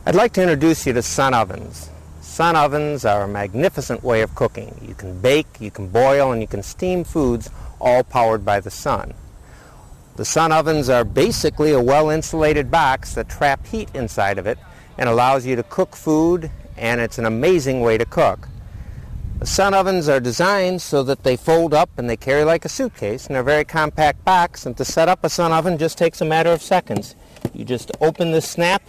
I'd like to introduce you to sun ovens. Sun ovens are a magnificent way of cooking. You can bake, you can boil, and you can steam foods, all powered by the sun. The sun ovens are basically a well-insulated box that traps heat inside of it and allows you to cook food, and it's an amazing way to cook. The sun ovens are designed so that they fold up and they carry like a suitcase, and they're a very compact box, and to set up a sun oven just takes a matter of seconds. You just open the snap,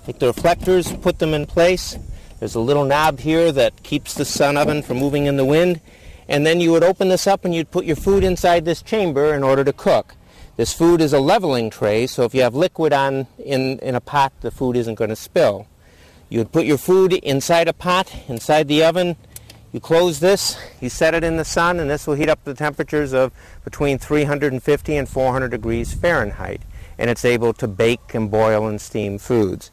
take the reflectors, put them in place. There's a little knob here that keeps the sun oven from moving in the wind, and then you would open this up and you'd put your food inside this chamber in order to cook. This food is a leveling tray, so if you have liquid in a pot, the food isn't going to spill. You would put your food inside a pot, inside the oven. You close this, you set it in the sun, and this will heat up to the temperatures of between 350 and 400 degrees Fahrenheit, and it's able to bake and boil and steam foods.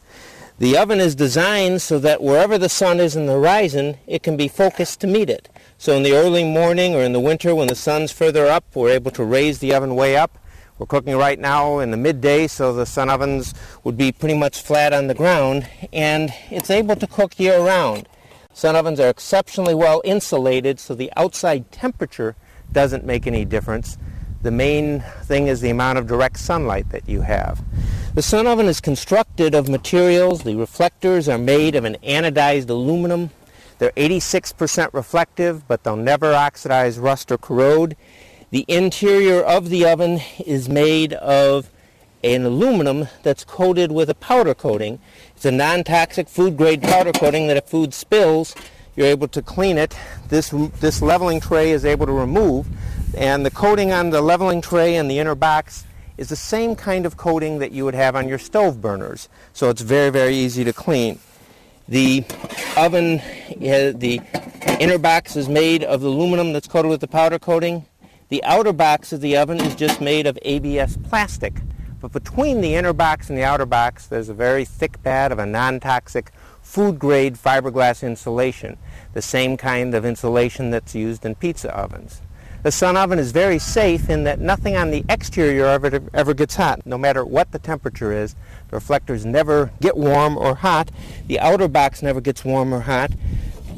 The oven is designed so that wherever the sun is in the horizon, it can be focused to meet it. So in the early morning or in the winter when the sun's further up, we're able to raise the oven way up. We're cooking right now in the midday, so the sun ovens would be pretty much flat on the ground, and it's able to cook year-round. Sun ovens are exceptionally well insulated, so the outside temperature doesn't make any difference. The main thing is the amount of direct sunlight that you have. The sun oven is constructed of materials. The reflectors are made of an anodized aluminum. They're 86% reflective, but they'll never oxidize, rust, or corrode. The interior of the oven is made of an aluminum that's coated with a powder coating. It's a non-toxic food-grade powder coating that if food spills, you're able to clean it. This leveling tray is able to remove, and the coating on the leveling tray and the inner box is the same kind of coating that you would have on your stove burners, so it's very, very easy to clean. The oven, the inner box is made of aluminum that's coated with the powder coating. The outer box of the oven is just made of ABS plastic. But between the inner box and the outer box, there's a very thick pad of a non-toxic food-grade fiberglass insulation, the same kind of insulation that's used in pizza ovens. The sun oven is very safe in that nothing on the exterior of it ever gets hot. No matter what the temperature is, the reflectors never get warm or hot. The outer box never gets warm or hot.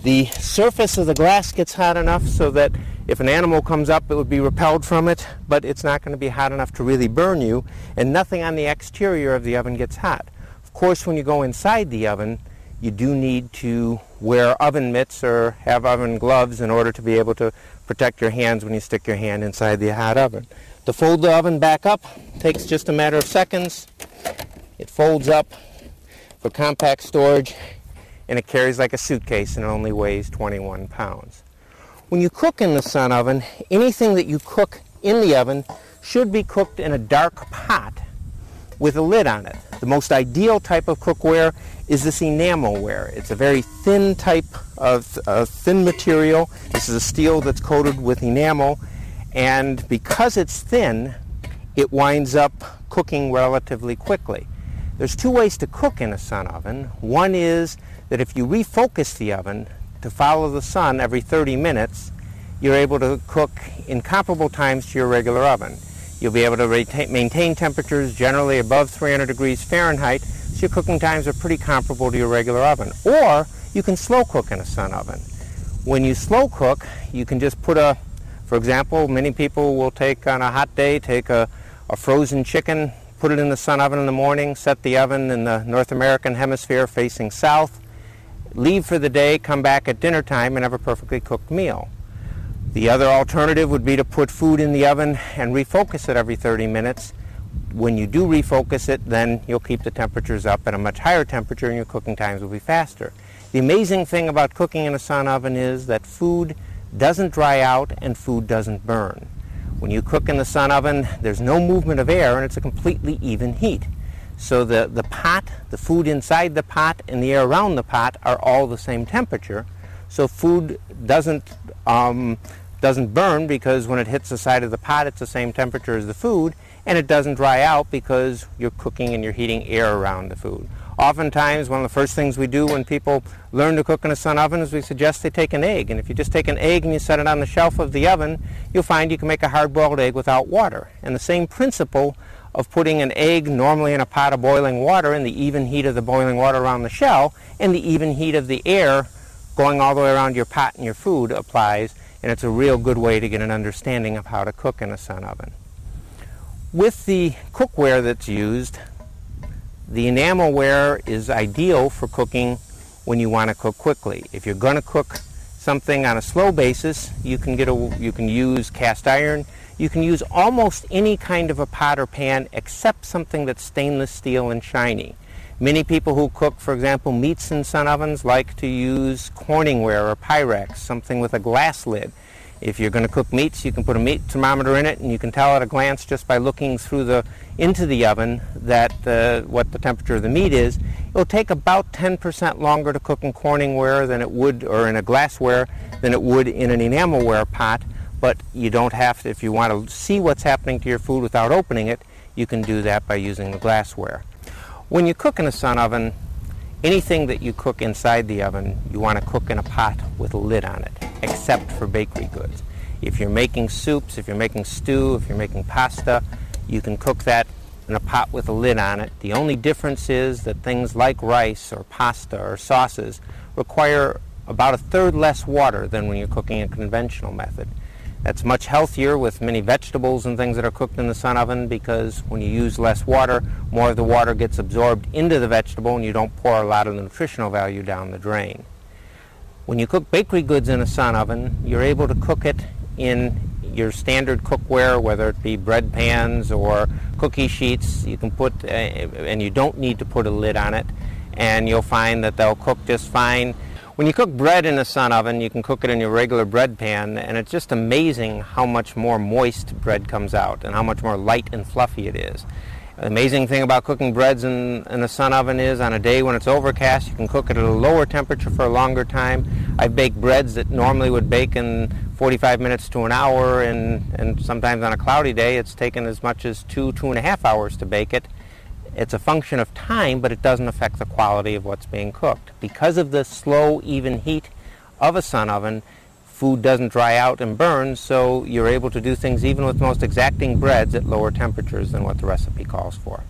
The surface of the glass gets hot enough so that if an animal comes up, it would be repelled from it, but it's not going to be hot enough to really burn you, and nothing on the exterior of the oven gets hot. Of course, when you go inside the oven, you do need to wear oven mitts or have oven gloves in order to be able to protect your hands when you stick your hand inside the hot oven. To fold the oven back up takes just a matter of seconds. It folds up for compact storage, and it carries like a suitcase, and it only weighs 21 pounds. When you cook in the sun oven, anything that you cook in the oven should be cooked in a dark pot with a lid on it. The most ideal type of cookware is this enamelware. It's a very thin type of thin material. This is a steel that's coated with enamel, and because it's thin, it winds up cooking relatively quickly. There's two ways to cook in a sun oven. One is that if you refocus the oven to follow the sun every 30 minutes, you're able to cook in comparable times to your regular oven. You'll be able to maintain temperatures generally above 300 degrees Fahrenheit, so your cooking times are pretty comparable to your regular oven. Or you can slow cook in a sun oven. When you slow cook, you can just put for example, many people will take on a hot day, take a frozen chicken, put it in the sun oven in the morning, set the oven in the North American hemisphere facing south, leave for the day, come back at dinner time, and have a perfectly cooked meal. The other alternative would be to put food in the oven and refocus it every 30 minutes. When you do refocus it, then you'll keep the temperatures up at a much higher temperature, and your cooking times will be faster. The amazing thing about cooking in a sun oven is that food doesn't dry out and food doesn't burn. When you cook in the sun oven, there's no movement of air, and it's a completely even heat. So the pot, the food inside the pot, and the air around the pot are all the same temperature. So food doesn't burn because when it hits the side of the pot, it's the same temperature as the food, and it doesn't dry out because you're cooking and you're heating air around the food. Oftentimes, one of the first things we do when people learn to cook in a sun oven is we suggest they take an egg. And if you just take an egg and you set it on the shelf of the oven, you'll find you can make a hard-boiled egg without water. And the same principle of putting an egg normally in a pot of boiling water and the even heat of the boiling water around the shell and the even heat of the air going all the way around your pot and your food applies, and it's a real good way to get an understanding of how to cook in a sun oven. With the cookware that's used, the enamelware is ideal for cooking when you want to cook quickly. If you're going to cook something on a slow basis, you can use cast iron. You can use almost any kind of a pot or pan except something that's stainless steel and shiny. Many people who cook, for example, meats in sun ovens like to use Corningware or Pyrex, something with a glass lid. If you're going to cook meats, you can put a meat thermometer in it, and you can tell at a glance just by looking into the oven that what the temperature of the meat is. It'll take about 10% longer to cook in Corningware than it would, or in a glassware, than it would in an enamelware pot. But you don't have to, if you want to see what's happening to your food without opening it, you can do that by using the glassware. When you cook in a sun oven, anything that you cook inside the oven, you want to cook in a pot with a lid on it, except for bakery goods. If you're making soups, if you're making stew, if you're making pasta, you can cook that in a pot with a lid on it. The only difference is that things like rice or pasta or sauces require about 1/3 less water than when you're cooking a conventional method. That's much healthier with many vegetables and things that are cooked in the sun oven, because when you use less water, more of the water gets absorbed into the vegetable and you don't pour a lot of the nutritional value down the drain. When you cook bakery goods in a sun oven, you're able to cook it in your standard cookware, whether it be bread pans or cookie sheets. You can put, and you don't need to put a lid on it, and you'll find that they'll cook just fine. When you cook bread in a sun oven, you can cook it in your regular bread pan, and it's just amazing how much more moist bread comes out and how much more light and fluffy it is. The amazing thing about cooking breads in a sun oven is on a day when it's overcast, you can cook it at a lower temperature for a longer time. I've baked breads that normally would bake in 45 minutes to an hour, and sometimes on a cloudy day it's taken as much as 2.5 hours to bake it. It's a function of time, but it doesn't affect the quality of what's being cooked. Because of the slow, even heat of a sun oven, food doesn't dry out and burn, so you're able to do things even with most exacting breads at lower temperatures than what the recipe calls for.